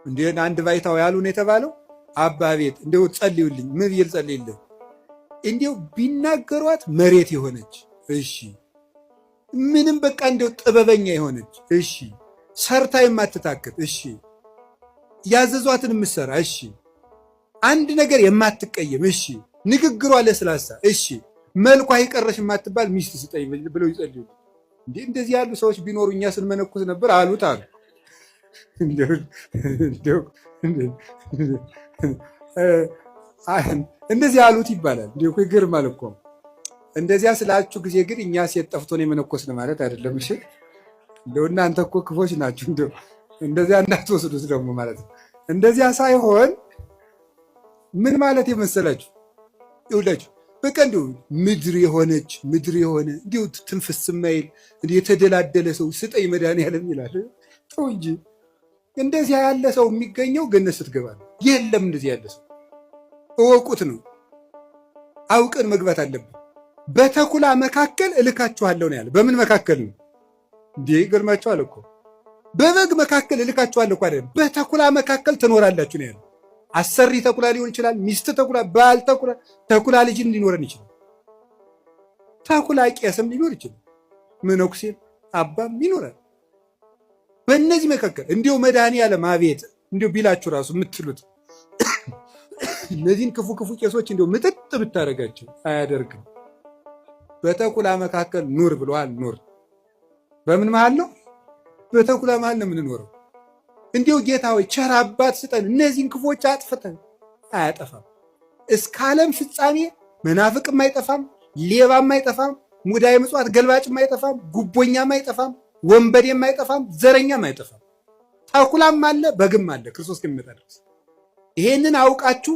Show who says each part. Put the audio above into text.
Speaker 1: እንዴ አንድ ባይታው ያሉን የተባለው አባ ቤት እንደው ጸልዩልኝ ምን ይል ጸልይልኝ እንደው ቢናገሯት መሬት የሆነች እሺ ምንም በቃ እንደው ጥበበኛ የሆነች እሺ ሰርታ የማትታክት እሺ ያዘዟትን ምሰራ እሺ አንድ ነገር የማትቀየም እሺ ንግግሯ ለስላሳ እሺ መልኳ ይቀረሽ የማትባል ሚስት ስጠኝ ብለው ይጸልዩ። እንዴ እንደዚህ ያሉ ሰዎች ቢኖሩ እኛ ስንመነኩስ ነበር አሉት አሉ። እንደዚህ አሉት ይባላል። እንዴ እኮ ይገርማል እኮ። እንደዚያ ስላችሁ ጊዜ ግን እኛ ሴት ጠፍቶን የመነኮስን ማለት አይደለም። እሺ እንደው እናንተ እኮ ክፎች ናችሁ። እንደው እንደዚያ እንዳትወስዱት ደግሞ ማለት ነው። እንደዚያ ሳይሆን ምን ማለት የመሰላችሁ ይውላችሁ በቃ እንደው ምድር የሆነች ምድር የሆነ እንዲሁ ትንፍስ የማይል እንዲሁ የተደላደለ ሰው ስጠኝ መድኃኒዓለም ይላል። ተው እንጂ እንደዚያ ያለ ሰው የሚገኘው ገነት ስትገባ ነው። የለም እንደዚህ ያለ ሰው እወቁት ነው። አውቀን መግባት አለብን። በተኩላ መካከል እልካችኋለሁ ነው ያለ። በምን መካከል ነው እንዴ? ይገርማችኋል እኮ በበግ መካከል እልካችኋለሁ እኮ አይደለም፣ በተኩላ መካከል ትኖራላችሁ ነው ያለ። አሰሪ ተኩላ ሊሆን ይችላል፣ ሚስት ተኩላ፣ ባል ተኩላ፣ ተኩላ ልጅም ሊኖረን ይችላል። ተኩላ ቄስም ሊኖር ይችላል፣ መነኩሴም አባም ይኖራል። በእነዚህ መካከል እንዲሁ መድኃኒዓለም አቤት እንዲሁ ቢላችሁ ራሱ የምትሉት እነዚህን ክፉ ክፉ ቄሶች እንዲሁ ምጥጥ ብታደርጋቸው አያደርግም። በተኩላ መካከል ኑር ብለዋል። ኑር በምን መሃል ነው? በተኩላ መሃል ነው የምንኖረው። እንዲሁ ጌታ ሆይ ቸር አባት ስጠን፣ እነዚህን ክፎች አጥፍተን። አያጠፋም። እስከ ዓለም ፍጻሜ መናፍቅም አይጠፋም፣ ሌባም አይጠፋም፣ ሙዳየ ምጽዋት ገልባጭም አይጠፋም፣ ጉቦኛም አይጠፋም፣ ወንበዴም አይጠፋም፣ ዘረኛም አይጠፋም። ተኩላም አለ፣ በግም አለ ክርስቶስ እስከሚመጣ ድረስ። ይሄንን አውቃችሁ